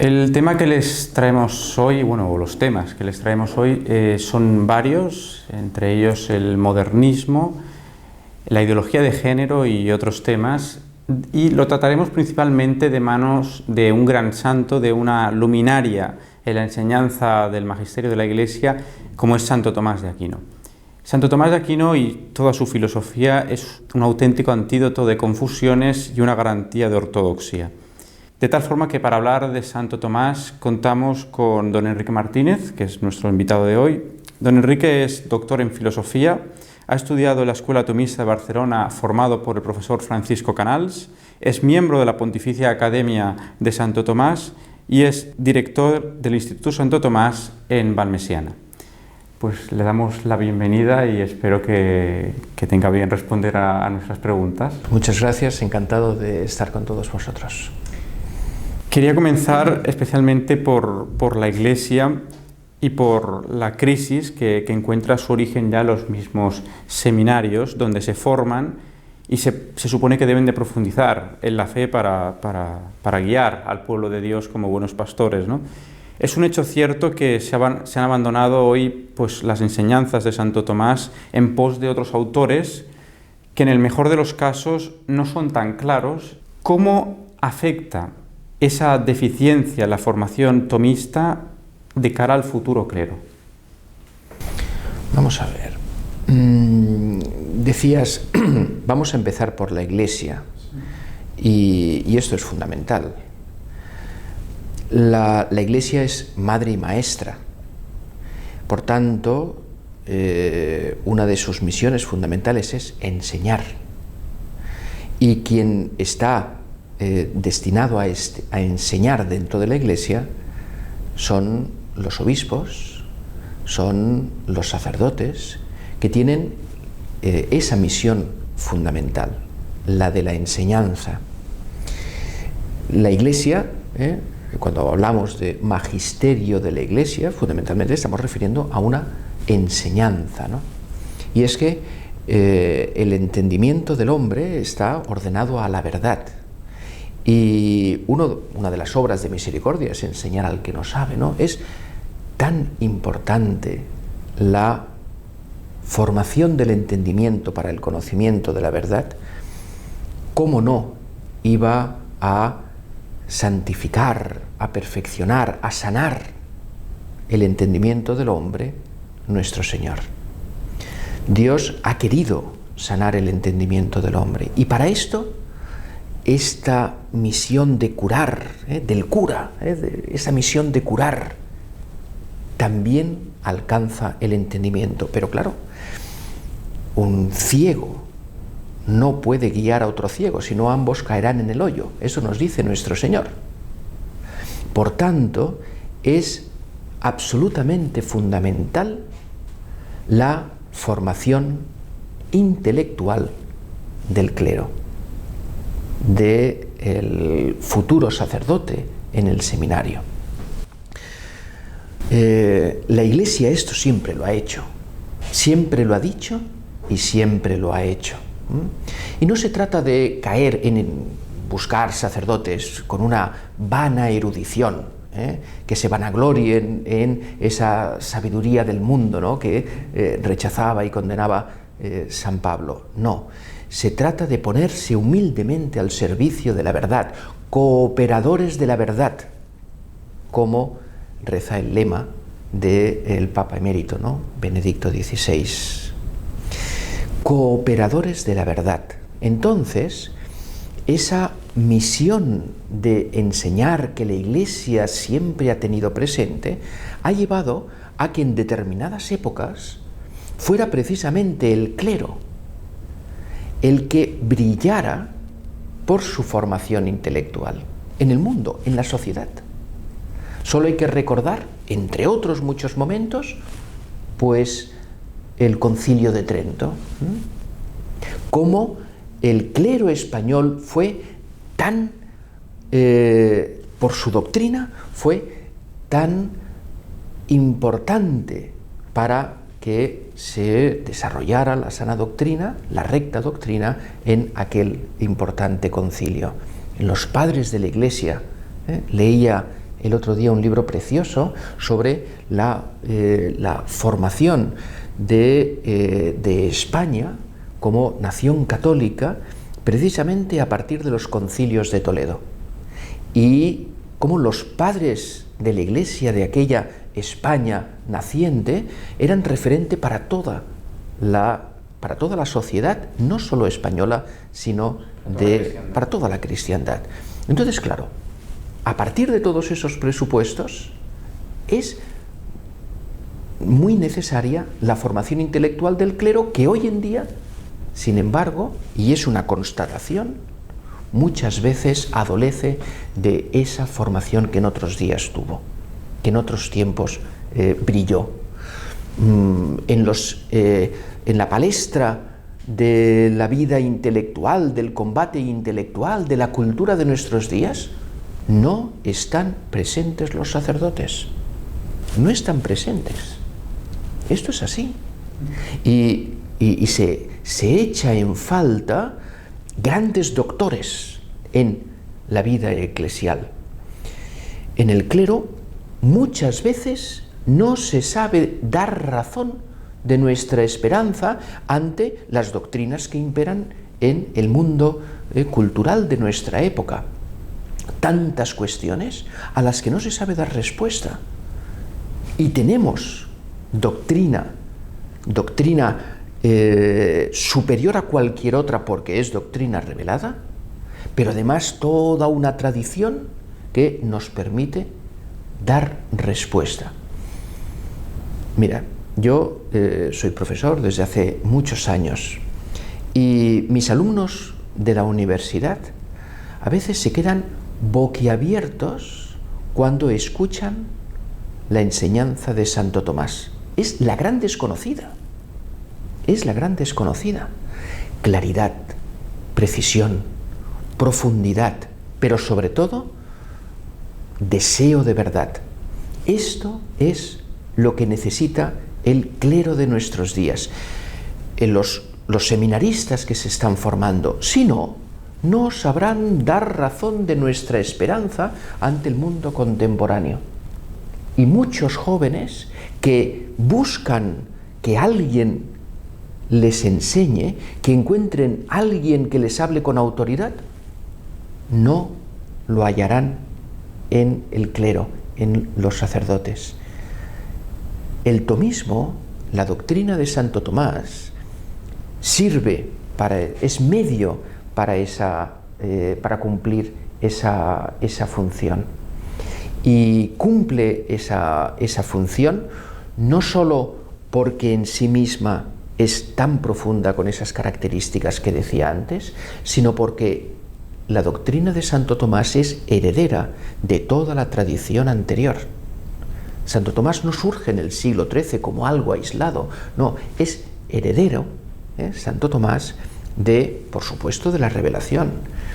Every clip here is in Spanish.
El tema que les traemos hoy, o los temas que les traemos hoy son varios, entre ellos el modernismo, la ideología de género y otros temas, y lo trataremos principalmente de manos de un gran santo, de una luminaria en la enseñanza del magisterio de la Iglesia, como es Santo Tomás de Aquino. Santo Tomás de Aquino y toda su filosofía es un auténtico antídoto de confusiones y una garantía de ortodoxia. De tal forma que para hablar de Santo Tomás contamos con don Enrique Martínez, que es nuestro invitado de hoy. Don Enrique es doctor en filosofía, ha estudiado en la Escuela Tomista de Barcelona, formado por el profesor Francisco Canals, es miembro de la Pontificia Academia de Santo Tomás y es director del Instituto Santo Tomás en Valmesiana. Pues le damos la bienvenida y espero que tenga bien responder a nuestras preguntas. Muchas gracias, encantado de estar con todos vosotros. Quería comenzar especialmente por la Iglesia y por la crisis que encuentra su origen ya en los mismos seminarios donde se forman y se supone que deben de profundizar en la fe para guiar al pueblo de Dios como buenos pastores, ¿no? Es un hecho cierto que se han abandonado hoy pues, las enseñanzas de Santo Tomás en pos de otros autores que en el mejor de los casos no son tan claros. ¿Cómo afecta esa deficiencia en la formación tomista de cara al futuro clero? Vamos a ver. Decías, vamos a empezar por la Iglesia, y esto es fundamental. La Iglesia es madre y maestra. Por tanto, una de sus misiones fundamentales es enseñar. Y quien está destinado a enseñar dentro de la Iglesia son los obispos, son los sacerdotes, que tienen esa misión fundamental, la de la enseñanza. La Iglesia, cuando hablamos de magisterio de la Iglesia, fundamentalmente estamos refiriendo a una enseñanza, ¿no? Y es que el entendimiento del hombre está ordenado a la verdad. Y una de las obras de misericordia es enseñar al que no sabe, ¿no? Es tan importante la formación del entendimiento para el conocimiento de la verdad, ¿cómo no iba a santificar, a perfeccionar, a sanar el entendimiento del hombre nuestro Señor? Dios ha querido sanar el entendimiento del hombre, y para esto esta misión de curar, del cura, esa misión de curar, también alcanza el entendimiento. Pero claro, un ciego no puede guiar a otro ciego, sino ambos caerán en el hoyo. Eso nos dice nuestro Señor. Por tanto, es absolutamente fundamental la formación intelectual del clero, del futuro sacerdote en el seminario. La Iglesia esto siempre lo ha hecho, siempre lo ha dicho y siempre lo ha hecho. Y no se trata de caer en buscar sacerdotes con una vana erudición, que se vanaglorien en esa sabiduría del mundo, ¿no?, que rechazaba y condenaba San Pablo. No, se trata de ponerse humildemente al servicio de la verdad, cooperadores de la verdad, como reza el lema del Papa emérito, ¿no?, Benedicto XVI. Cooperadores de la verdad. Entonces, esa misión de enseñar que la Iglesia siempre ha tenido presente ha llevado a que en determinadas épocas fuera precisamente el clero el que brillara por su formación intelectual en el mundo, en la sociedad. Solo hay que recordar, entre otros muchos momentos, pues el Concilio de Trento, cómo el clero español fue tan, por su doctrina, fue tan importante para que se desarrollara la sana doctrina, la recta doctrina, en aquel importante concilio. Los padres de la Iglesia, leía el otro día un libro precioso sobre la formación de España como nación católica, precisamente a partir de los concilios de Toledo, y cómo los padres de la Iglesia de aquella España naciente eran referente para toda la sociedad, no solo española, sino para toda la cristiandad. Entonces, claro, a partir de todos esos presupuestos es muy necesaria la formación intelectual del clero, que hoy en día, sin embargo, y es una constatación, muchas veces adolece de esa formación que en otros días tuvo, que en otros tiempos brilló. En la palestra de la vida intelectual, del combate intelectual, de la cultura de nuestros días, no están presentes los sacerdotes. No están presentes. Esto es así. Y se echa en falta grandes doctores en la vida eclesial. En el clero muchas veces no se sabe dar razón de nuestra esperanza ante las doctrinas que imperan en el mundo cultural de nuestra época. Tantas cuestiones a las que no se sabe dar respuesta. Y tenemos doctrina superior a cualquier otra porque es doctrina revelada, pero además toda una tradición que nos permite dar respuesta. Mira, yo soy profesor desde hace muchos años y mis alumnos de la universidad a veces se quedan boquiabiertos cuando escuchan la enseñanza de Santo Tomás. Es la gran desconocida. Es la gran desconocida. Claridad, precisión, profundidad, pero sobre todo deseo de verdad. Esto es lo que necesita el clero de nuestros días. Los seminaristas que se están formando, si no, no sabrán dar razón de nuestra esperanza ante el mundo contemporáneo. Y muchos jóvenes que buscan que alguien les enseñe, que encuentren a alguien que les hable con autoridad, no lo hallarán en el clero, en los sacerdotes. El tomismo, la doctrina de Santo Tomás, es medio para cumplir esa función. Y cumple esa función no solo porque en sí misma es tan profunda con esas características que decía antes, sino porque la doctrina de Santo Tomás es heredera de toda la tradición anterior. Santo Tomás no surge en el siglo XIII como algo aislado, no, es heredero, Santo Tomás, por supuesto, de la revelación,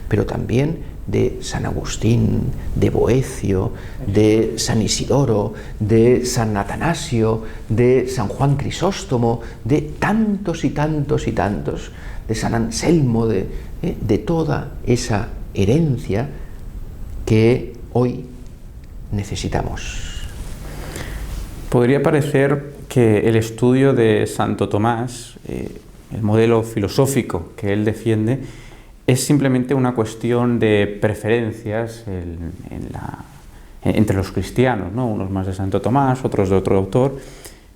pero también de San Agustín, de Boecio, de San Isidoro, de San Atanasio, de San Juan Crisóstomo, de tantos y tantos y tantos, de San Anselmo, de toda esa herencia que hoy necesitamos. Podría parecer que el estudio de Santo Tomás, el modelo filosófico que él defiende, es simplemente una cuestión de preferencias entre los cristianos, ¿no? Unos más de Santo Tomás, otros de otro autor,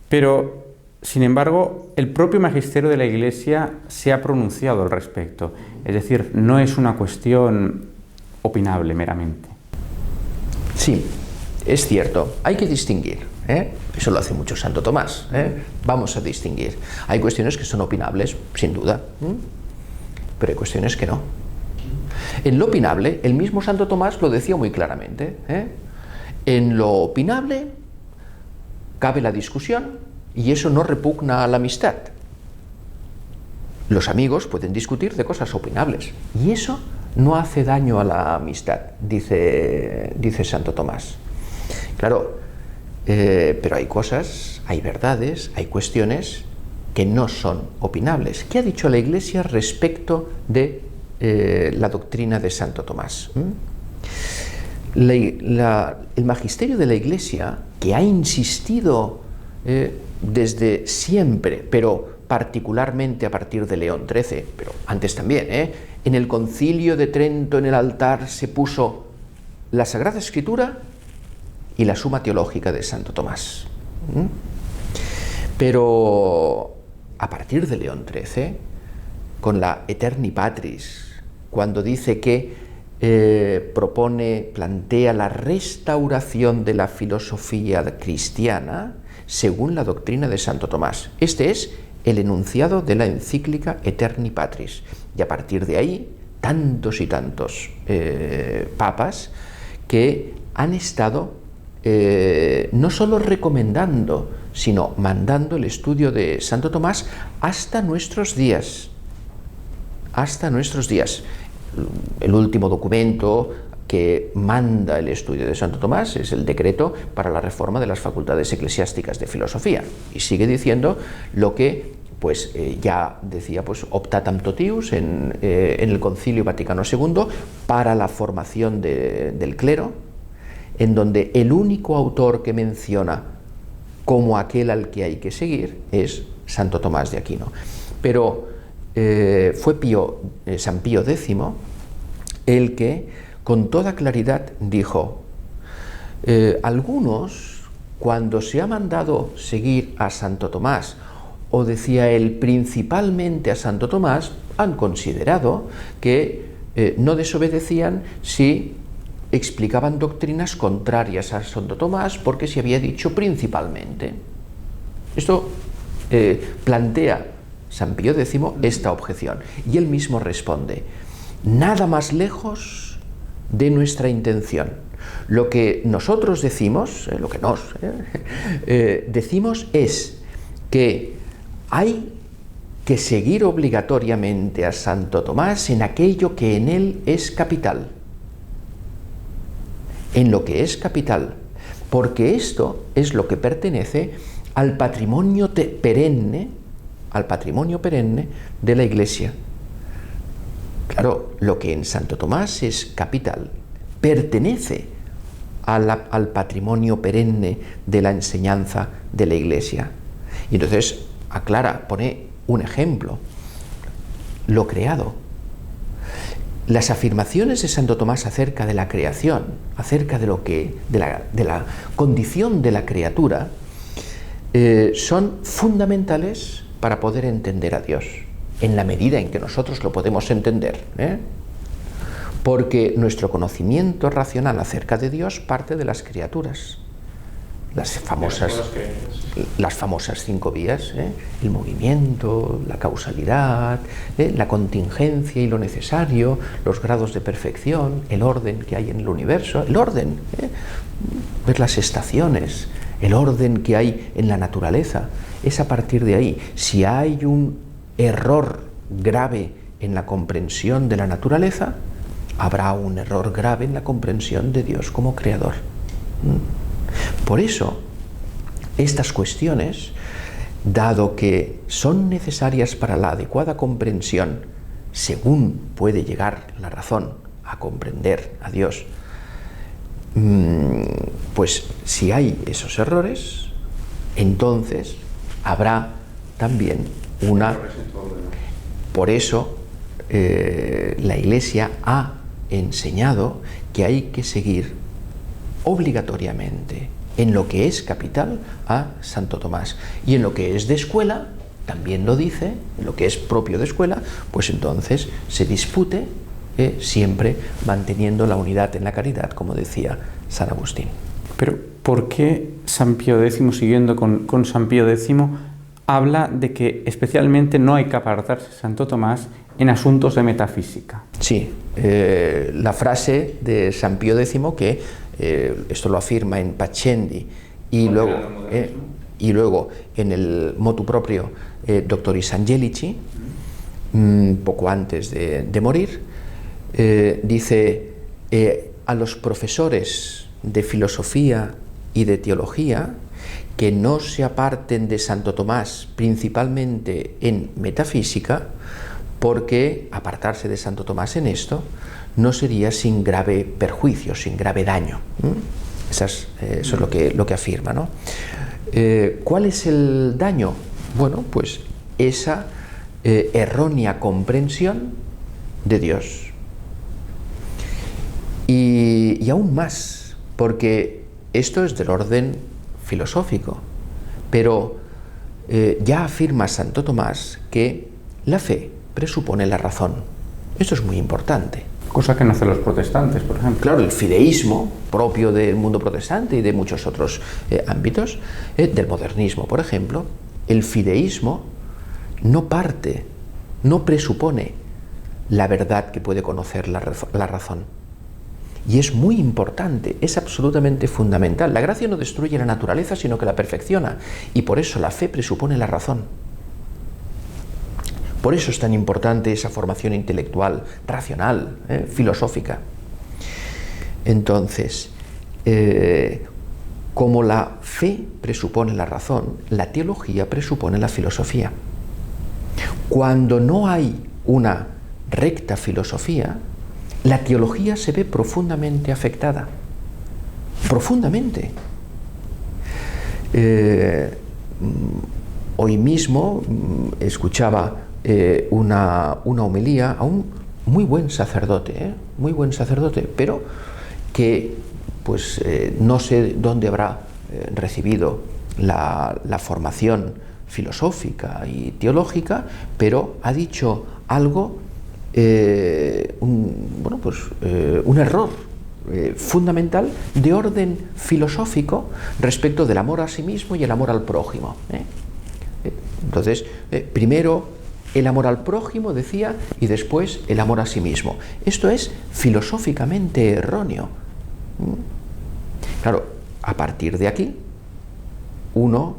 pero sin embargo el propio magisterio de la Iglesia se ha pronunciado al respecto, es decir, no es una cuestión opinable meramente. Sí, es cierto, hay que distinguir, eso lo hace mucho Santo Tomás, vamos a distinguir. Hay cuestiones que son opinables, sin duda, pero hay cuestiones que no. En lo opinable, el mismo Santo Tomás lo decía muy claramente, en lo opinable cabe la discusión y eso no repugna a la amistad. Los amigos pueden discutir de cosas opinables y eso no hace daño a la amistad, dice Santo Tomás. Claro, pero hay cosas, hay verdades, hay cuestiones que no son opinables. ¿Qué ha dicho la Iglesia respecto de la doctrina de Santo Tomás? El magisterio de la Iglesia, que ha insistido desde siempre, pero particularmente a partir de León XIII, pero antes también, en el Concilio de Trento, en el altar, se puso la Sagrada Escritura y la Suma Teológica de Santo Tomás. Pero a partir de León XIII, con la Aeterni Patris, cuando dice que plantea la restauración de la filosofía cristiana según la doctrina de Santo Tomás. Este es el enunciado de la encíclica Aeterni Patris. Y a partir de ahí, tantos y tantos papas que han estado no solo recomendando, sino mandando el estudio de Santo Tomás hasta nuestros días. Hasta nuestros días. El último documento que manda el estudio de Santo Tomás es el decreto para la reforma de las facultades eclesiásticas de filosofía, y sigue diciendo lo que ya decía Optatam Totius en el Concilio Vaticano II para la formación del clero, en donde el único autor que menciona como aquel al que hay que seguir es Santo Tomás de Aquino. Pero fue San Pío X el que con toda claridad dijo: algunos, cuando se ha mandado seguir a Santo Tomás, o decía él principalmente a Santo Tomás, han considerado que no desobedecían si explicaban doctrinas contrarias a Santo Tomás, porque se había dicho principalmente. Esto plantea San Pío X esta objeción, y él mismo responde: nada más lejos de nuestra intención. Lo que nosotros decimos, decimos es que hay que seguir obligatoriamente a Santo Tomás en aquello que en él es capital, en lo que es capital, porque esto es lo que pertenece al patrimonio perenne de la Iglesia. Claro, lo que en Santo Tomás es capital pertenece al patrimonio perenne de la enseñanza de la Iglesia. Y entonces pone un ejemplo: lo creado. Las afirmaciones de Santo Tomás acerca de la creación, acerca de la condición de la criatura, son fundamentales para poder entender a Dios, en la medida en que nosotros lo podemos entender, porque nuestro conocimiento racional acerca de Dios parte de las criaturas, las famosas 5 vías, el movimiento, la causalidad, la contingencia y lo necesario, los grados de perfección, el orden que hay en el universo, el orden, ver las estaciones, el orden que hay en la naturaleza. Es a partir de ahí. Si hay un error grave en la comprensión de la naturaleza, habrá un error grave en la comprensión de Dios como creador. Por eso, estas cuestiones, dado que son necesarias para la adecuada comprensión, según puede llegar la razón a comprender a Dios, pues si hay esos errores, entonces habrá también una... Por eso la Iglesia ha enseñado que hay que seguir obligatoriamente en lo que es capital a Santo Tomás, y en lo que es de escuela también lo dice, en lo que es propio de escuela, pues entonces se dispute siempre manteniendo la unidad en la caridad, como decía San Agustín. Pero ¿por qué San Pío X, siguiendo con San Pío X, habla de que especialmente no hay que apartarse Santo Tomás en asuntos de metafísica? Sí, la frase de San Pío X, que esto lo afirma en Paccendi y luego en el motu proprio Doctoris Angelici, poco antes de morir, dice: a los profesores de filosofía y de teología que no se aparten de Santo Tomás principalmente en metafísica, porque apartarse de Santo Tomás en esto no sería sin grave perjuicio, sin grave daño. Eso es lo que afirma, ¿no? ¿Cuál es el daño? Bueno, pues esa errónea comprensión de Dios. Y aún más, porque esto es del orden filosófico, pero ya afirma Santo Tomás que la fe presupone la razón. Esto es muy importante. Cosa que no hacen los protestantes, por ejemplo. Claro, el fideísmo propio del mundo protestante y de muchos otros ámbitos, del modernismo, por ejemplo, el fideísmo no presupone la verdad que puede conocer la razón. Y es muy importante, es absolutamente fundamental. La gracia no destruye la naturaleza, sino que la perfecciona. Y por eso la fe presupone la razón. Por eso es tan importante esa formación intelectual, racional, filosófica. Entonces, como la fe presupone la razón, la teología presupone la filosofía. Cuando no hay una recta filosofía, la teología se ve profundamente afectada. Profundamente. Hoy mismo escuchaba una homilía a un muy buen sacerdote, pero que pues no sé dónde habrá recibido la formación filosófica y teológica, pero ha dicho algo, un error fundamental de orden filosófico respecto del amor a sí mismo y el amor al prójimo. Entonces, primero el amor al prójimo, decía, y después el amor a sí mismo. Esto es filosóficamente erróneo. Claro, a partir de aquí, uno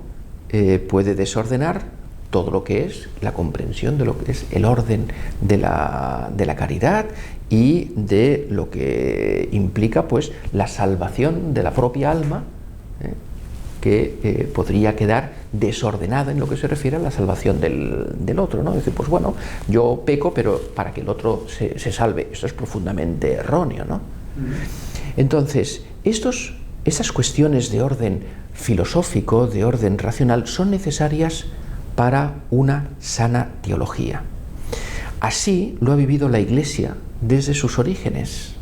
puede desordenar todo lo que es la comprensión de lo que es el orden de la caridad y de lo que implica pues la salvación de la propia alma, que podría quedar desordenada en lo que se refiere a la salvación del otro, ¿no? Es decir, pues bueno, yo peco, pero para que el otro se salve. Esto es profundamente erróneo, ¿no? Entonces, esas cuestiones de orden filosófico, de orden racional, son necesarias para una sana teología. Así lo ha vivido la Iglesia desde sus orígenes.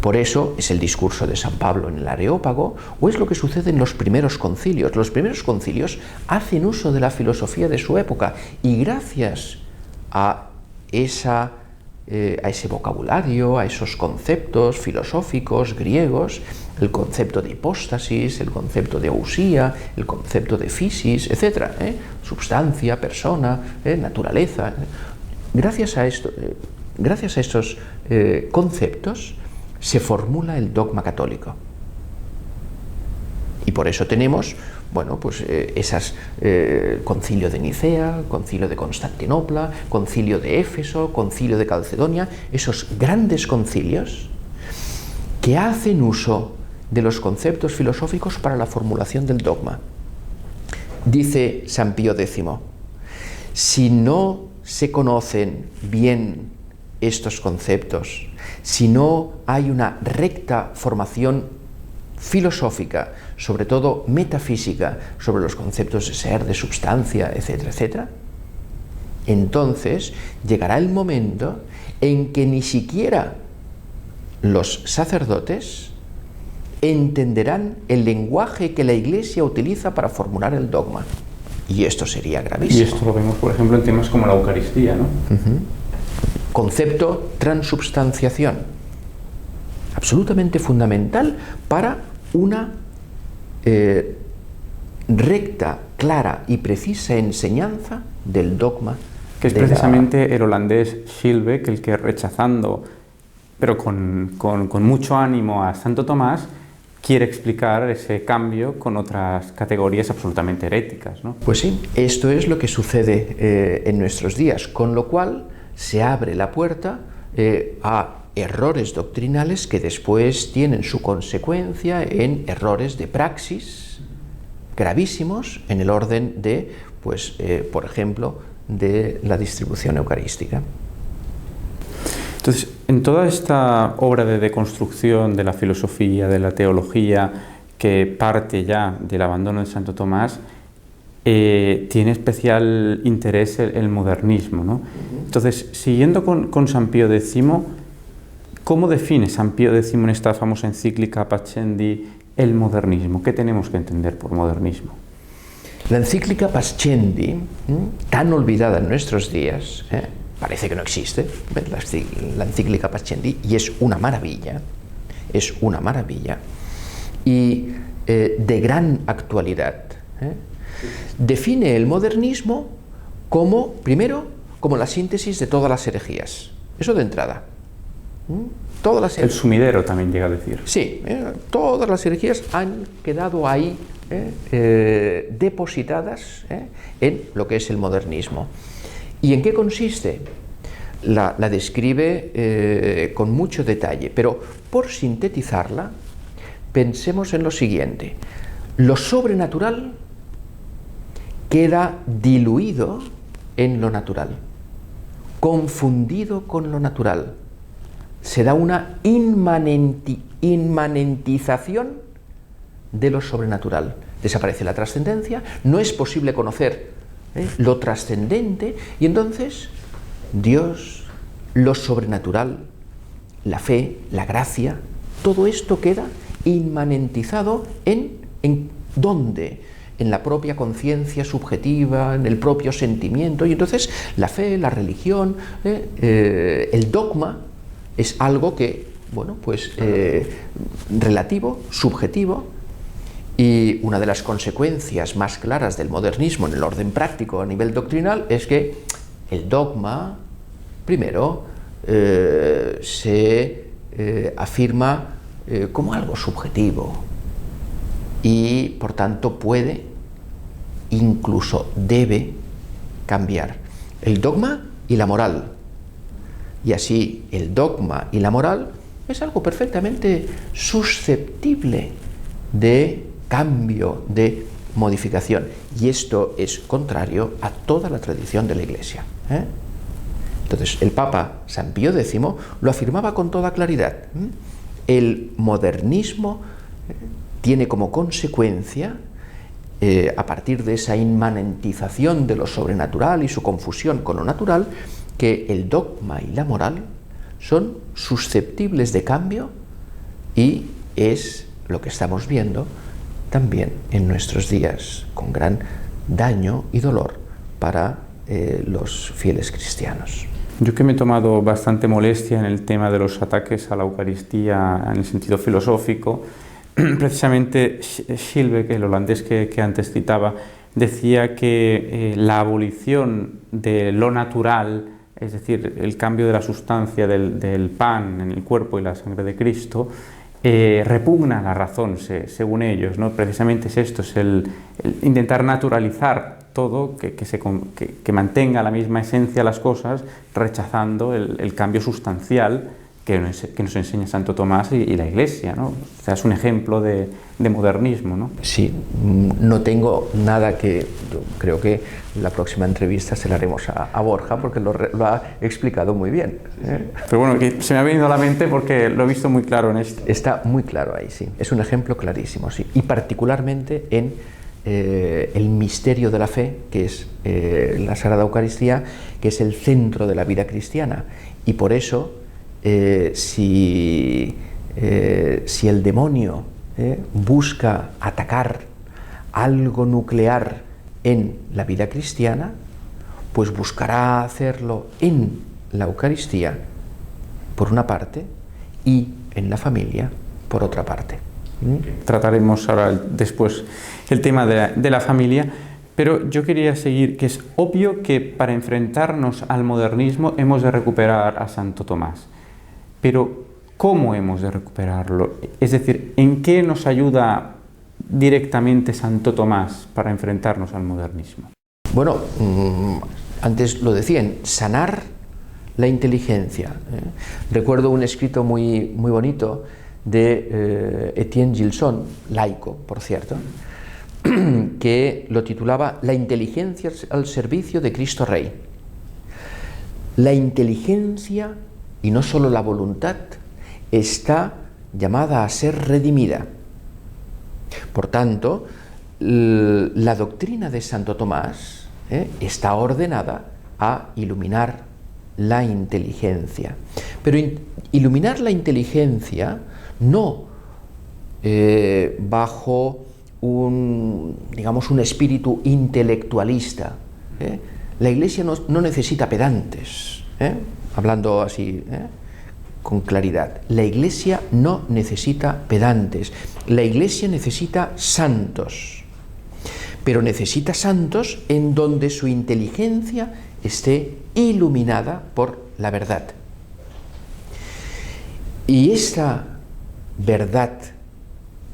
Por eso es el discurso de San Pablo en el Areópago, o es lo que sucede en los primeros concilios. Los primeros concilios hacen uso de la filosofía de su época y gracias a ese vocabulario, a esos conceptos filosóficos griegos, el concepto de hipóstasis, el concepto de ousía, el concepto de physis, etc., substancia, persona, naturaleza. Gracias a estos conceptos se formula el dogma católico. Y por eso tenemos, bueno, pues concilio de Nicea, concilio de Constantinopla, concilio de Éfeso, concilio de Calcedonia, esos grandes concilios que hacen uso de los conceptos filosóficos para la formulación del dogma. Dice San Pío X, si no se conocen bien estos conceptos, si no hay una recta formación filosófica, sobre todo metafísica, sobre los conceptos de ser, de substancia, etcétera, etcétera, entonces llegará el momento en que ni siquiera los sacerdotes entenderán el lenguaje que la Iglesia utiliza para formular el dogma. Y esto sería gravísimo. Y esto lo vemos, por ejemplo, en temas como la Eucaristía, ¿no? Concepto transubstanciación, absolutamente fundamental para una recta, clara y precisa enseñanza del dogma. Que es precisamente el holandés Schilbeck el que, rechazando, pero con mucho ánimo a Santo Tomás, quiere explicar ese cambio con otras categorías absolutamente heréticas, ¿no? Pues sí, esto es lo que sucede en nuestros días, con lo cual se abre la puerta a errores doctrinales que después tienen su consecuencia en errores de praxis gravísimos en el orden de, por ejemplo, de la distribución eucarística. Entonces, En toda esta obra de deconstrucción de la filosofía, de la teología, que parte ya del abandono de Santo Tomás, tiene especial interés el modernismo, ¿no? Entonces, siguiendo con San Pío X, ¿cómo define San Pío X en esta famosa encíclica Pascendi el modernismo? ¿Qué tenemos que entender por modernismo? La encíclica Pascendi, tan olvidada en nuestros días, parece que no existe, la encíclica Pascendi, y es una maravilla, y de gran actualidad. Define el modernismo como, primero, como la síntesis de todas las herejías. Eso de entrada. El sumidero también llega a decir. Sí, todas las herejías han quedado ahí depositadas en lo que es el modernismo. ¿Y en qué consiste? La describe con mucho detalle, pero por sintetizarla, pensemos en lo siguiente. Lo sobrenatural queda diluido en lo natural, confundido con lo natural. Se da una inmanentización de lo sobrenatural. Desaparece la trascendencia, no es posible conocer lo trascendente, y entonces Dios, lo sobrenatural, la fe, la gracia, todo esto queda inmanentizado ¿en dónde? En la propia conciencia subjetiva, en el propio sentimiento, y entonces la fe, la religión, el dogma es algo que, bueno, pues relativo, subjetivo, y una de las consecuencias más claras del modernismo en el orden práctico a nivel doctrinal es que el dogma, primero, se afirma como algo subjetivo, y por tanto puede, incluso debe, cambiar el dogma y la moral. Y así el dogma y la moral es algo perfectamente susceptible de cambio, de modificación. Y esto es contrario a toda la tradición de la Iglesia. Entonces el Papa San Pío X lo afirmaba con toda claridad. El modernismo tiene como consecuencia, a partir de esa inmanentización de lo sobrenatural y su confusión con lo natural, que el dogma y la moral son susceptibles de cambio, y es lo que estamos viendo también en nuestros días, con gran daño y dolor para los fieles cristianos. Yo que me he tomado bastante molestia en el tema de los ataques a la Eucaristía en el sentido filosófico, precisamente Schilbeck, el holandés que antes citaba, decía que la abolición de lo natural, es decir, el cambio de la sustancia del pan en el cuerpo y la sangre de Cristo, repugna la razón, según ellos, ¿no? Precisamente es esto, es el intentar naturalizar todo, que mantenga la misma esencia las cosas, rechazando el cambio sustancial que nos enseña Santo Tomás y la Iglesia, ¿no? O sea, es un ejemplo de modernismo, ¿no? Sí, no tengo nada que... Creo que la próxima entrevista se la haremos a Borja, porque lo ha explicado muy bien. Pero bueno, que se me ha venido a la mente porque lo he visto muy claro en esto. Está muy claro ahí, sí. Es un ejemplo clarísimo, sí. Y particularmente en el misterio de la fe, que es la Sagrada Eucaristía, que es el centro de la vida cristiana. Y por eso, si el demonio busca atacar algo nuclear en la vida cristiana, pues buscará hacerlo en la Eucaristía, por una parte, y en la familia, por otra parte. Trataremos ahora después el tema de la familia, pero yo quería seguir, que es obvio que para enfrentarnos al modernismo hemos de recuperar a Santo Tomás. Pero, ¿cómo hemos de recuperarlo? Es decir, ¿en qué nos ayuda directamente Santo Tomás para enfrentarnos al modernismo? Bueno, antes lo decían, sanar la inteligencia. Recuerdo un escrito muy bonito de Etienne Gilson, laico, por cierto, que lo titulaba La inteligencia al servicio de Cristo Rey. La inteligencia y no solo la voluntad, está llamada a ser redimida. Por tanto, la doctrina de Santo Tomás está ordenada a iluminar la inteligencia. Pero iluminar la inteligencia no bajo digamos, un espíritu intelectualista. La Iglesia no necesita pedantes, hablando así, con claridad. La Iglesia no necesita pedantes. La Iglesia necesita santos. Pero necesita santos en donde su inteligencia esté iluminada por la verdad. Y esta verdad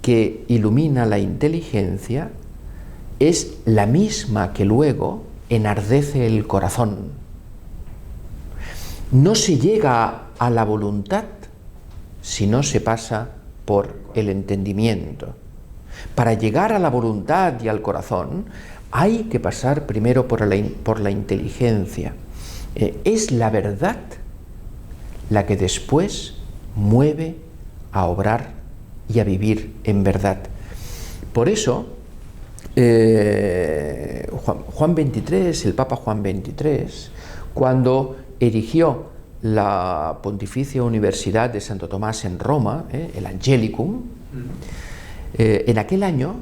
que ilumina la inteligencia es la misma que luego enardece el corazón. No se llega a la voluntad si no se pasa por el entendimiento. Para llegar a la voluntad y al corazón hay que pasar primero por la inteligencia. Es la verdad la que después mueve a obrar y a vivir en verdad. Por eso, Juan XXIII, el Papa Juan XXIII, cuando erigió la Pontificia Universidad de Santo Tomás en Roma, el Angelicum, en aquel año,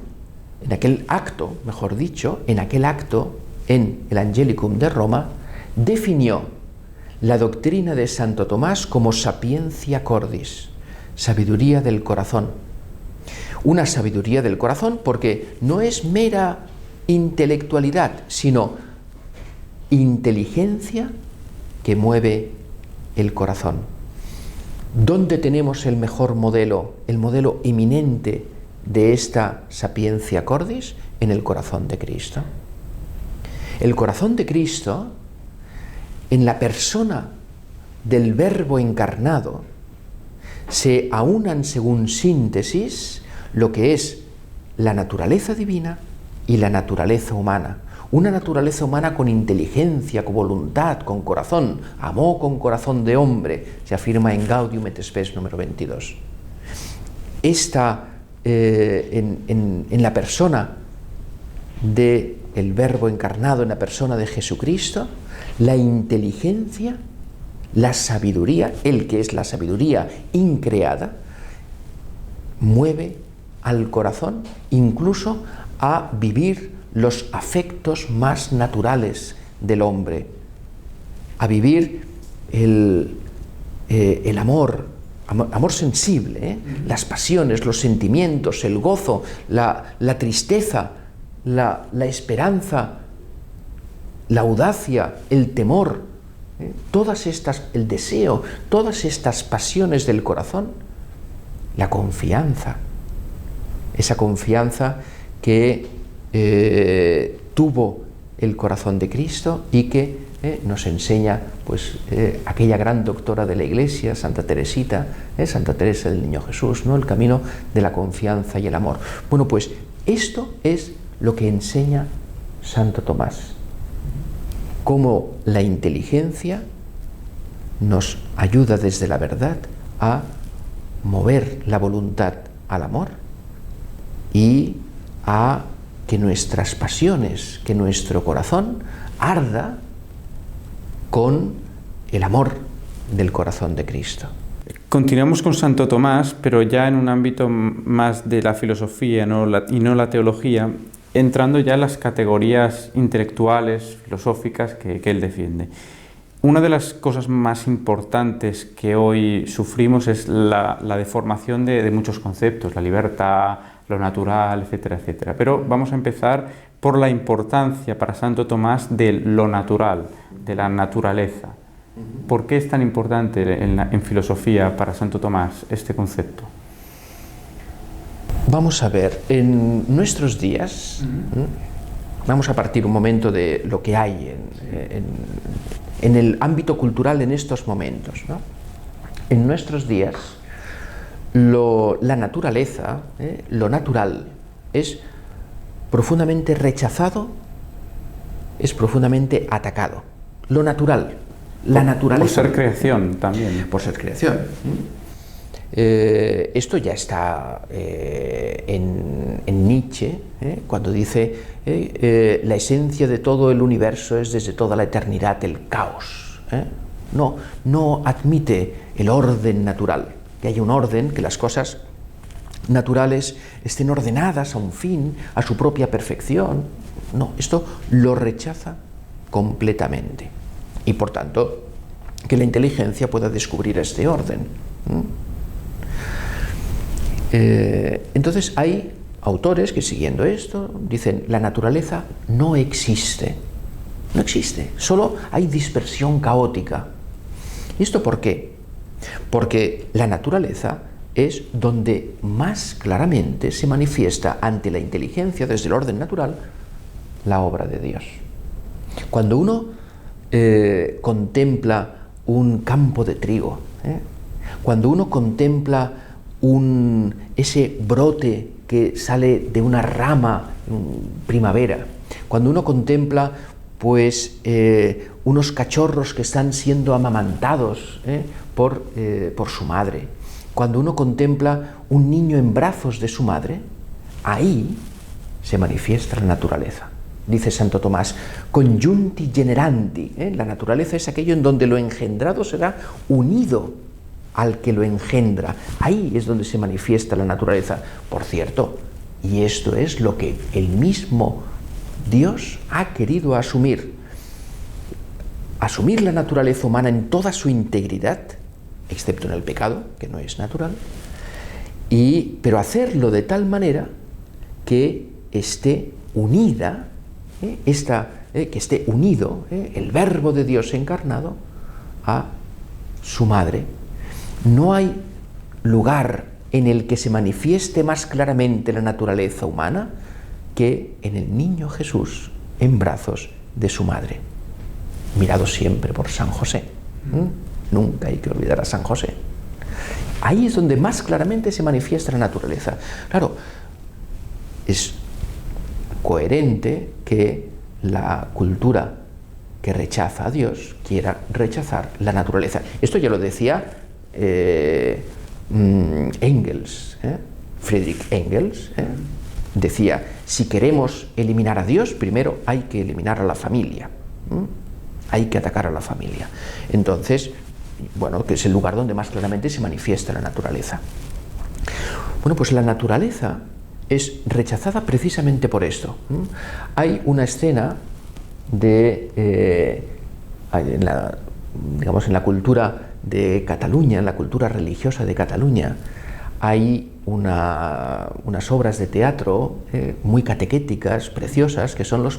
en aquel acto, mejor dicho, en el Angelicum de Roma, definió la doctrina de Santo Tomás como sapiencia cordis, sabiduría del corazón. Una sabiduría del corazón porque no es mera intelectualidad, sino inteligencia que mueve el corazón. ¿Dónde tenemos el mejor modelo, el modelo eminente de esta sapiencia cordis? En el corazón de Cristo. El corazón de Cristo, en la persona del Verbo encarnado, se aunan según síntesis lo que es la naturaleza divina y la naturaleza humana. Una naturaleza humana con inteligencia, con voluntad, con corazón. Amó con corazón de hombre, se afirma en Gaudium et Spes número 22. Esta, en la persona del Verbo encarnado, en la persona de Jesucristo, la inteligencia, la sabiduría, el que es la sabiduría increada, mueve al corazón incluso a vivir los afectos más naturales del hombre, a vivir el amor sensible, las pasiones, los sentimientos, el gozo, la tristeza, la esperanza, la audacia, el temor, todas estas, el deseo, todas estas pasiones del corazón, la confianza, esa confianza que tuvo el corazón de Cristo y que nos enseña pues aquella gran doctora de la Iglesia, Santa Teresita, Santa Teresa del Niño Jesús, ¿no? El camino de la confianza y el amor. Bueno, pues esto es lo que enseña Santo Tomás, cómo la inteligencia nos ayuda desde la verdad a mover la voluntad al amor y a que nuestras pasiones, que nuestro corazón arda con el amor del corazón de Cristo. Continuamos con Santo Tomás, pero ya en un ámbito más de la filosofía y no la teología, entrando ya en las categorías intelectuales, filosóficas que él defiende. Una de las cosas más importantes que hoy sufrimos es la deformación de muchos conceptos, la libertad, lo natural, etcétera, etcétera. Pero vamos a empezar por la importancia para Santo Tomás de lo natural, de la naturaleza. ¿Por qué es tan importante en filosofía para Santo Tomás este concepto? Vamos a ver, en nuestros días, vamos a partir un momento de lo que hay en el ámbito cultural en estos momentos, ¿no? En nuestros días, la naturaleza, lo natural, es profundamente rechazado, es profundamente atacado. Lo natural, la naturaleza. Por ser creación también. Por ser creación. Esto ya está en Nietzsche, cuando dice la esencia de todo el universo es desde toda la eternidad el caos. No admite el orden natural, que haya un orden, que las cosas naturales estén ordenadas a un fin, a su propia perfección. No, esto lo rechaza completamente. Y por tanto, que la inteligencia pueda descubrir este orden. Entonces hay autores que, siguiendo esto, dicen la naturaleza no existe. No existe, solo hay dispersión caótica. ¿Y esto por qué? Porque la naturaleza es donde más claramente se manifiesta ante la inteligencia desde el orden natural la obra de Dios. Cuando uno contempla un campo de trigo, cuando uno contempla ese brote que sale de una rama en primavera, cuando uno contempla unos cachorros que están siendo amamantados por su madre, cuando uno contempla un niño en brazos de su madre, ahí se manifiesta la naturaleza. Dice Santo Tomás, conjunti generandi, la naturaleza es aquello en donde lo engendrado será unido al que lo engendra. Ahí es donde se manifiesta la naturaleza. Por cierto, y esto es lo que el mismo Dios ha querido asumir. Asumir la naturaleza humana en toda su integridad, excepto en el pecado, que no es natural, pero hacerlo de tal manera que esté unida, que esté unido el Verbo de Dios encarnado a su madre. No hay lugar en el que se manifieste más claramente la naturaleza humana que en el niño Jesús en brazos de su madre, mirado siempre por San José. Nunca hay que olvidar a San José. Ahí es donde más claramente se manifiesta la naturaleza. Claro, es coherente que la cultura que rechaza a Dios quiera rechazar la naturaleza. Esto ya lo decía Engels, Friedrich Engels, decía, si queremos eliminar a Dios, primero hay que eliminar a la familia, hay que atacar a la familia. Entonces, bueno, que es el lugar donde más claramente se manifiesta la naturaleza. Bueno, pues la naturaleza es rechazada precisamente por esto. Hay una escena en la cultura de Cataluña, en la cultura religiosa de Cataluña, hay unas obras de teatro muy catequéticas, preciosas, que son los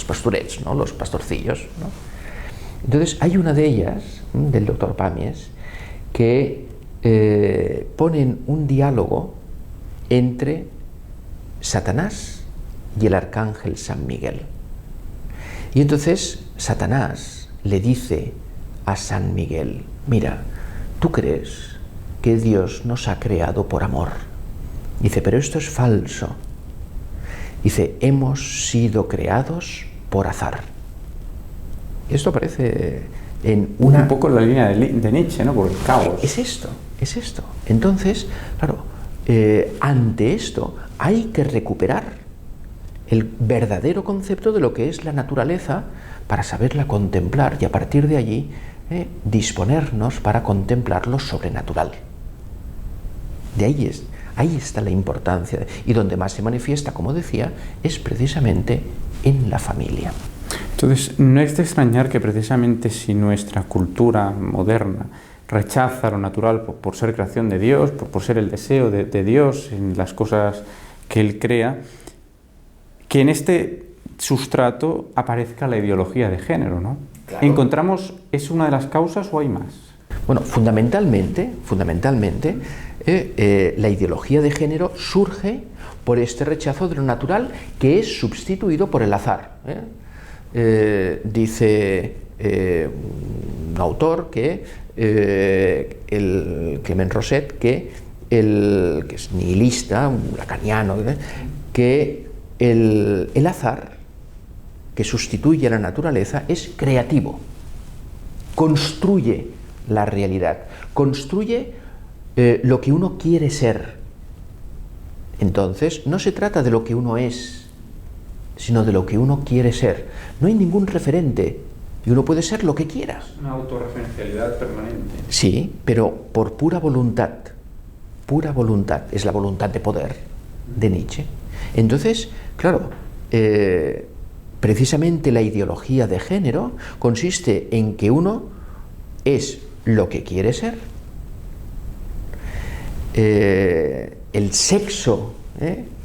pastorets, ¿no? Los pastorcillos, ¿no? Entonces hay una de ellas, del doctor Pàmies, que ponen un diálogo entre Satanás y el arcángel San Miguel. Y entonces Satanás le dice a San Miguel, mira, ¿tú crees que Dios nos ha creado por amor? Dice, pero esto es falso. Dice, hemos sido creados por azar. Esto aparece en un poco en la línea de Nietzsche, ¿no? Por el caos. Es esto. Entonces, claro, ante esto hay que recuperar el verdadero concepto de lo que es la naturaleza para saberla contemplar y a partir de allí disponernos para contemplar lo sobrenatural. Ahí está la importancia, y donde más se manifiesta, como decía, es precisamente en la familia. Entonces, no es de extrañar que precisamente si nuestra cultura moderna rechaza lo natural por ser creación de Dios, por ser el deseo de Dios en las cosas que Él crea, que en este sustrato aparezca la ideología de género, ¿no? Claro. ¿Encontramos, es una de las causas o hay más? Bueno, fundamentalmente, la ideología de género surge por este rechazo de lo natural que es sustituido por el azar. Dice un autor que el Clement Rosset, que es nihilista, un lacaniano, que el azar que sustituye a la naturaleza es creativo. construye la realidad, construye lo que uno quiere ser. Entonces, no se trata de lo que uno es, sino de lo que uno quiere ser. No hay ningún referente y uno puede ser lo que quiera. Es una autorreferencialidad permanente. Sí, pero por pura voluntad. Pura voluntad. Es la voluntad de poder de Nietzsche. Entonces, claro, precisamente la ideología de género consiste en que uno es lo que quiere ser. El sexo,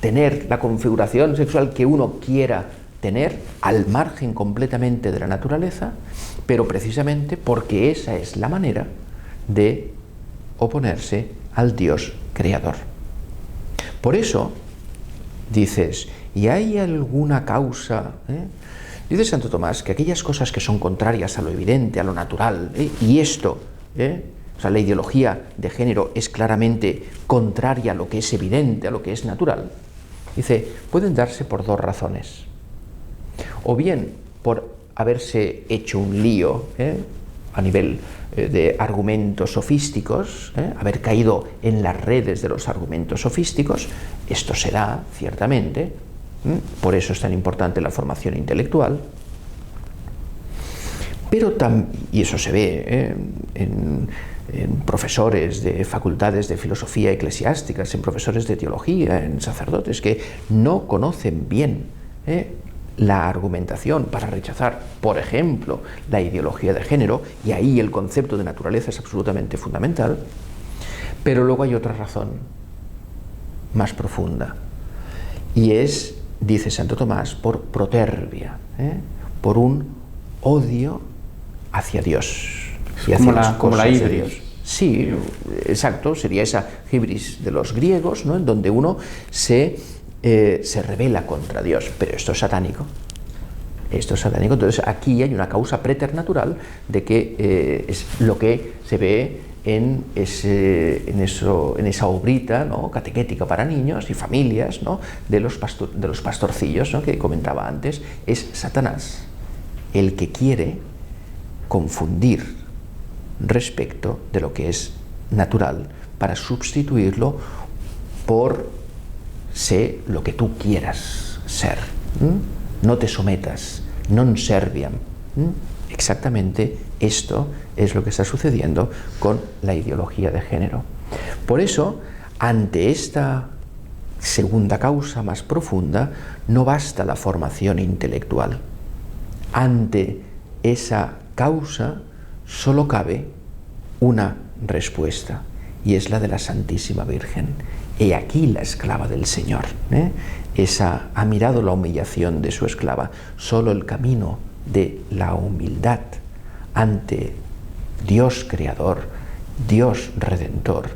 tener la configuración sexual que uno quiera tener, al margen completamente de la naturaleza, pero precisamente porque esa es la manera de oponerse al Dios creador. Por eso dices, ¿y hay alguna causa? Dice Santo Tomás que aquellas cosas que son contrarias a lo evidente, a lo natural, y esto, o sea, la ideología de género es claramente contraria a lo que es evidente, a lo que es natural, dice, pueden darse por dos razones. O bien por haberse hecho un lío a nivel de argumentos sofísticos, haber caído en las redes de los argumentos sofísticos, esto se da ciertamente, por eso es tan importante la formación intelectual, pero y eso se ve en profesores de facultades de filosofía eclesiásticas, en profesores de teología, en sacerdotes que no conocen bien la argumentación para rechazar, por ejemplo, la ideología de género, y ahí el concepto de naturaleza es absolutamente fundamental. Pero luego hay otra razón más profunda, y es, dice Santo Tomás, por protervia, por un odio hacia Dios y hacia las cosas de Dios. Sí, exacto, sería esa hibris de los griegos, ¿no?, en donde uno se rebela contra Dios, pero esto es satánico. Esto es satánico. Entonces aquí hay una causa preternatural de que es lo que se ve en esa obrita, ¿no?, catequética para niños y familias, ¿no?, de los pastorcillos, ¿no?, que comentaba antes. Es Satanás el que quiere confundir respecto de lo que es natural para sustituirlo por sé lo que tú quieras ser. No te sometas, non serviam. Exactamente esto es lo que está sucediendo con la ideología de género. Por eso, ante esta segunda causa más profunda, no basta la formación intelectual. Ante esa causa solo cabe una respuesta, y es la de la Santísima Virgen. He aquí la esclava del Señor. Esa ha mirado la humillación de su esclava. Solo el camino de la humildad ante Dios creador, Dios redentor,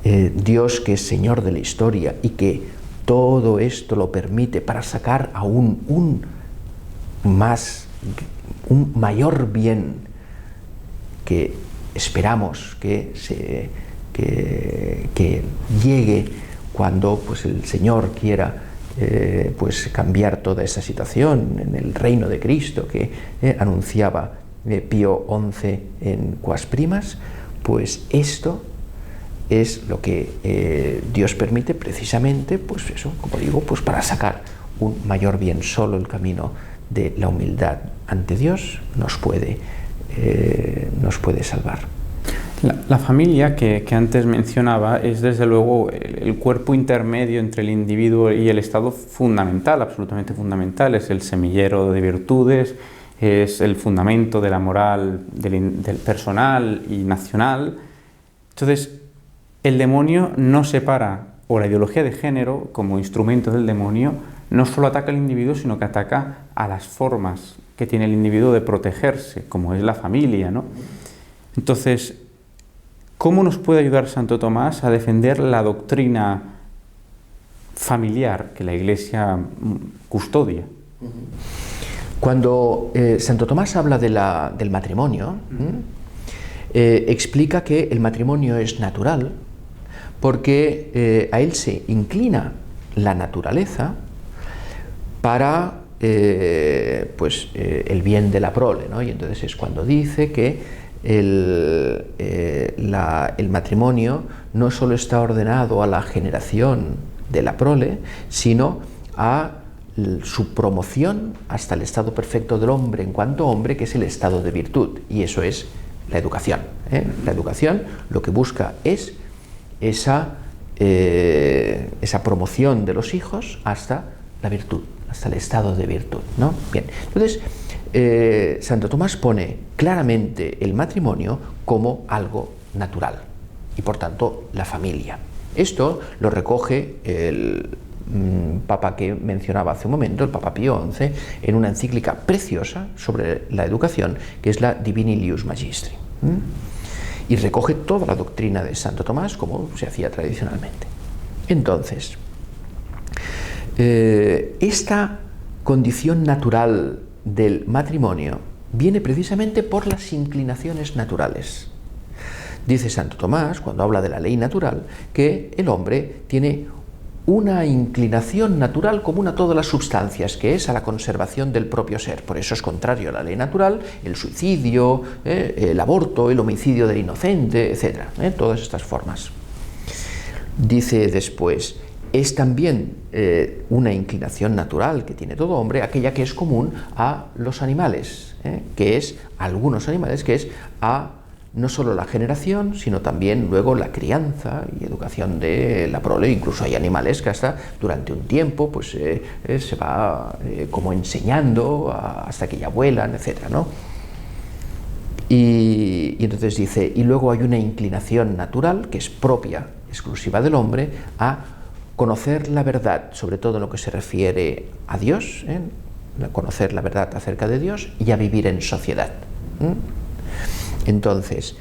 Dios que es Señor de la historia y que todo esto lo permite para sacar aún un mayor bien que esperamos que llegue cuando pues el Señor quiera pues cambiar toda esa situación en el reino de Cristo que anunciaba Pío XI en Quas Primas. Pues esto es lo que Dios permite precisamente, pues eso, como digo, pues para sacar un mayor bien. Solo el camino de la humildad ante Dios nos puede salvar. La familia que antes mencionaba es desde luego el cuerpo intermedio entre el individuo y el Estado fundamental, absolutamente fundamental. Es el semillero de virtudes, es el fundamento de la moral del personal y nacional. Entonces, el demonio no separa, o la ideología de género como instrumento del demonio, no solo ataca al individuo, sino que ataca a las formas que tiene el individuo de protegerse, como es la familia, ¿no? Entonces, ¿cómo nos puede ayudar Santo Tomás a defender la doctrina familiar que la Iglesia custodia? Cuando Santo Tomás habla del matrimonio, explica que el matrimonio es natural porque a él se inclina la naturaleza para el bien de la prole, ¿no? Y entonces es cuando dice que el matrimonio no solo está ordenado a la generación de la prole, sino a su promoción hasta el estado perfecto del hombre en cuanto hombre, que es el estado de virtud, y eso es la educación, ¿eh? La educación lo que busca es esa promoción de los hijos hasta la virtud, hasta el estado de virtud, ¿no? Bien, entonces Santo Tomás pone claramente el matrimonio como algo natural y por tanto la familia. Esto lo recoge el Papa que mencionaba hace un momento, el Papa Pío XI, en una encíclica preciosa sobre la educación, que es la Divini Lius Magistri. Y recoge toda la doctrina de Santo Tomás como se hacía tradicionalmente. Entonces, esta condición natural del matrimonio viene precisamente por las inclinaciones naturales. Dice Santo Tomás, cuando habla de la ley natural, que el hombre tiene una inclinación natural común a todas las substancias, que es a la conservación del propio ser. Por eso es contrario a la ley natural el suicidio, el aborto, el homicidio del inocente, etc. Todas estas formas. Dice después, es también una inclinación natural que tiene todo hombre, aquella que es común a los animales, que es a algunos animales, que es a no solo la generación, sino también luego la crianza y educación de la prole. Incluso hay animales que hasta durante un tiempo pues, se va como enseñando hasta que ya vuelan, etc., ¿no? Y entonces dice, y luego hay una inclinación natural que es propia, exclusiva del hombre, a conocer la verdad, sobre todo en lo que se refiere a Dios, conocer la verdad acerca de Dios y a vivir en sociedad. Entonces,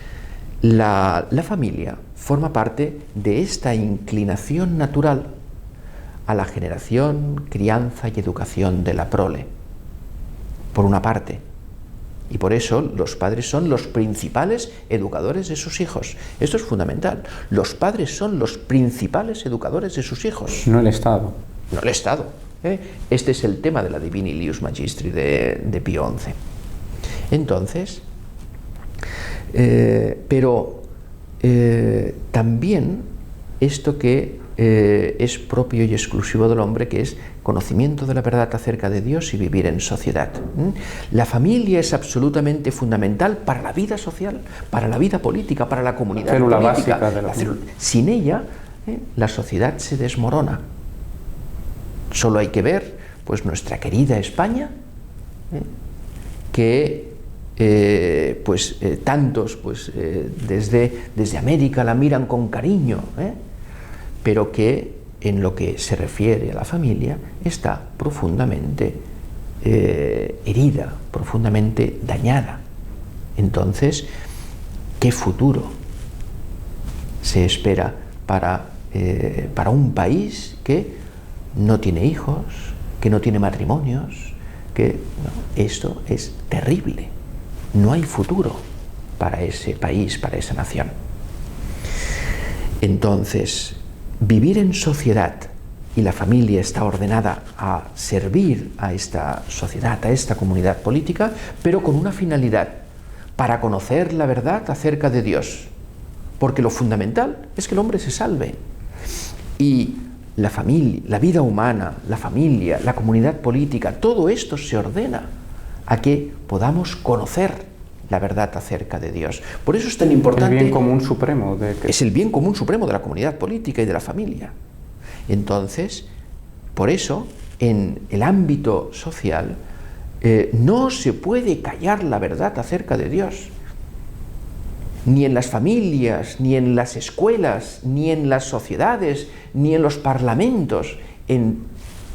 la familia forma parte de esta inclinación natural a la generación, crianza y educación de la prole, por una parte. Y por eso los padres son los principales educadores de sus hijos. Esto es fundamental. Los padres son los principales educadores de sus hijos. No el Estado. No el Estado. Este es el tema de la Divini Lius Magistri de Pío XI. Entonces, también esto que es propio y exclusivo del hombre, que es conocimiento de la verdad acerca de Dios y vivir en sociedad. La familia es absolutamente fundamental para la vida social, para la vida política, para la comunidad política. Básica de la Sin ella, la sociedad se desmorona. Solo hay que ver, pues, nuestra querida España, que tantos desde América la miran con cariño, pero que en lo que se refiere a la familia está profundamente herida, profundamente dañada. Entonces, ¿qué futuro se espera para un país que no tiene hijos, que no tiene matrimonios? Esto es terrible. No hay futuro para ese país, para esa nación. Entonces, vivir en sociedad, y la familia está ordenada a servir a esta sociedad, a esta comunidad política, pero con una finalidad, para conocer la verdad acerca de Dios. Porque lo fundamental es que el hombre se salve. Y la familia, la vida humana, la familia, la comunidad política, todo esto se ordena a que podamos conocer la verdad acerca de Dios. Por eso es tan importante... El bien común supremo. Es el bien común supremo de la comunidad política y de la familia. Entonces, por eso, en el ámbito social, no se puede callar la verdad acerca de Dios. Ni en las familias, ni en las escuelas, ni en las sociedades, ni en los parlamentos. En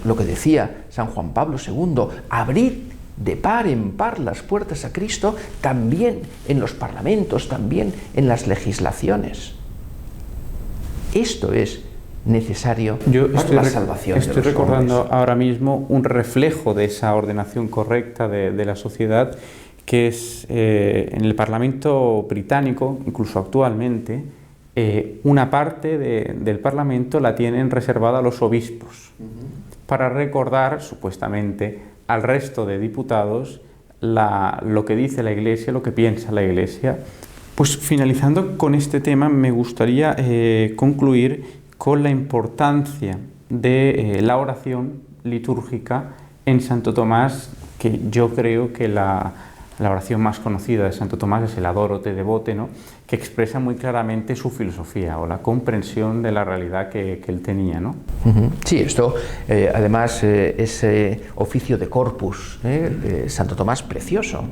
lo que decía San Juan Pablo II, abrid de par en par las puertas a Cristo, también en los parlamentos, también en las legislaciones. Esto es necesario para la salvación de los hombres. Estoy recordando ahora mismo un reflejo de esa ordenación correcta de la sociedad, que es en el Parlamento británico, incluso actualmente, una parte del Parlamento la tienen reservada a los obispos, para recordar, supuestamente, al resto de diputados lo que dice la Iglesia, lo que piensa la Iglesia. Pues finalizando con este tema, me gustaría concluir con la importancia de la oración litúrgica en Santo Tomás, que yo creo que la oración más conocida de Santo Tomás es el Adoro te devote, ¿no?, que expresa muy claramente su filosofía o la comprensión de la realidad que él tenía, ¿no? Sí, esto además es oficio de corpus, Santo Tomás precioso,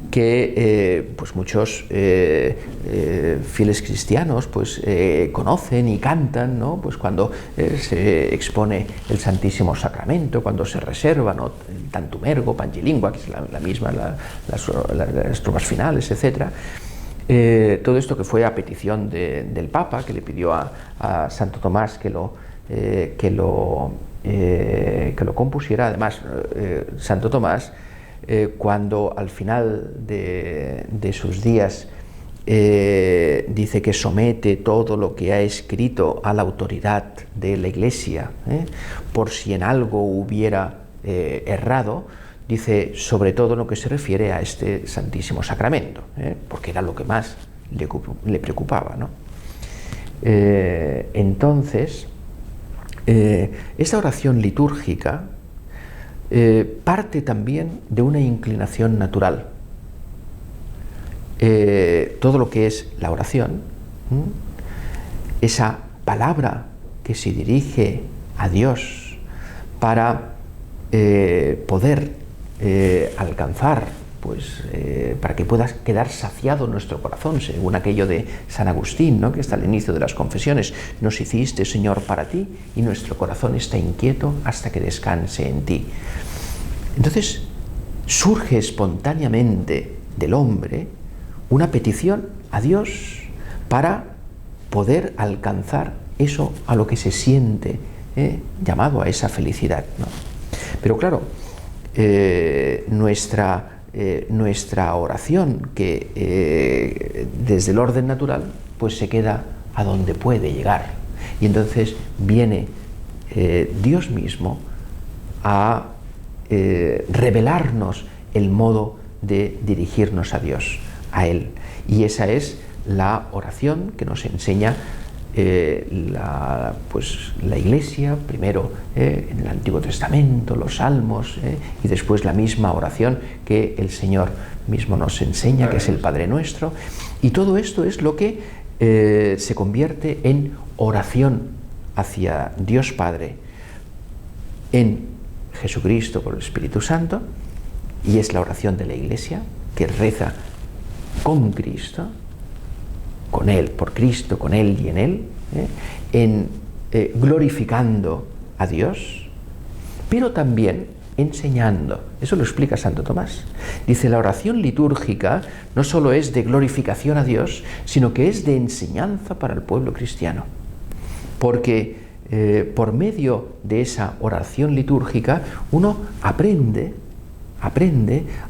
que pues muchos fieles cristianos pues conocen y cantan, ¿no?, pues cuando se expone el Santísimo Sacramento, cuando se reserva, ¿no?, el Tantum Ergo, Pangelingua, que es la misma, las tropas finales, etcétera. Todo esto que fue a petición del Papa, que le pidió a Santo Tomás que lo compusiera. Además, Santo Tomás, cuando al final de sus días dice que somete todo lo que ha escrito a la autoridad de la Iglesia, por si en algo hubiera errado, dice sobre todo en lo que se refiere a este Santísimo Sacramento, porque era lo que más le preocupaba, ¿no? Entonces, esta oración litúrgica parte también de una inclinación natural. Todo lo que es la oración, esa palabra que se dirige a Dios para poder alcanzar, pues para que pueda quedar saciado nuestro corazón, según aquello de San Agustín, ¿no?, que está al inicio de las confesiones: nos hiciste, Señor, para ti, y nuestro corazón está inquieto hasta que descanse en ti. Entonces surge espontáneamente del hombre una petición a Dios para poder alcanzar eso a lo que se siente llamado a esa felicidad, ¿no? Pero claro, nuestra oración, que desde el orden natural, pues se queda a donde puede llegar. Y entonces viene Dios mismo a revelarnos el modo de dirigirnos a Dios, a Él. Y esa es la oración que nos enseña la Iglesia, primero en el Antiguo Testamento, los Salmos, y después la misma oración que el Señor mismo nos enseña, que es el Padre Nuestro. Y todo esto es lo que se convierte en oración hacia Dios Padre en Jesucristo por el Espíritu Santo, y es la oración de la Iglesia, que reza con Cristo, con Él, por Cristo, con Él y en Él, glorificando a Dios, pero también enseñando. Eso lo explica Santo Tomás. Dice: la oración litúrgica no solo es de glorificación a Dios, sino que es de enseñanza para el pueblo cristiano. Porque por medio de esa oración litúrgica uno aprende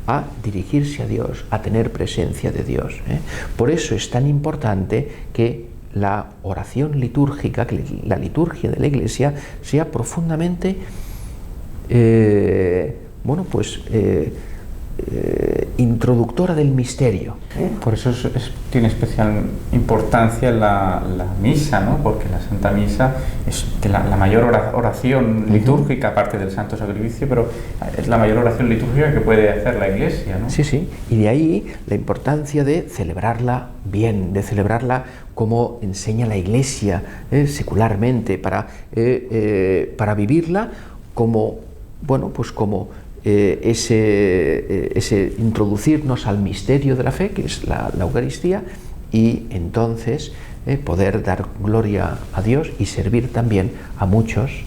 a dirigirse a Dios, a tener presencia de Dios. Por eso es tan importante que la oración litúrgica, que la liturgia de la Iglesia, sea profundamente introductora del misterio. Por eso tiene especial importancia la misa, ¿no? Porque la Santa Misa es la mayor oración litúrgica, aparte del Santo Sacrificio, pero es la mayor oración litúrgica que puede hacer la Iglesia, ¿no? Sí, sí, y de ahí la importancia de celebrarla bien, de celebrarla como enseña la Iglesia secularmente, para vivirla como, ese introducirnos al misterio de la fe, que es la Eucaristía, y entonces poder dar gloria a Dios y servir también a muchos,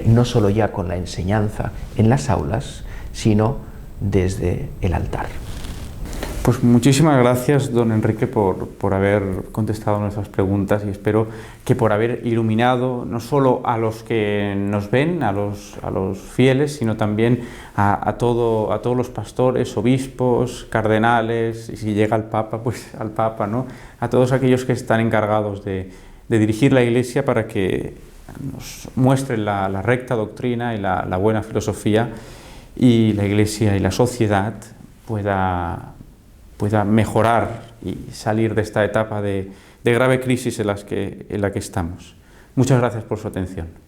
no solo ya con la enseñanza en las aulas, sino desde el altar. Pues muchísimas gracias, don Enrique, por haber contestado nuestras preguntas, y espero que por haber iluminado no solo a los que nos ven, a los fieles, sino también a todos los pastores, obispos, cardenales, y si llega el Papa, pues al Papa, ¿no? A todos aquellos que están encargados de dirigir la Iglesia, para que nos muestren la recta doctrina y la buena filosofía, y la Iglesia y la sociedad pueda mejorar y salir de esta etapa de grave crisis en la que estamos. Muchas gracias por su atención.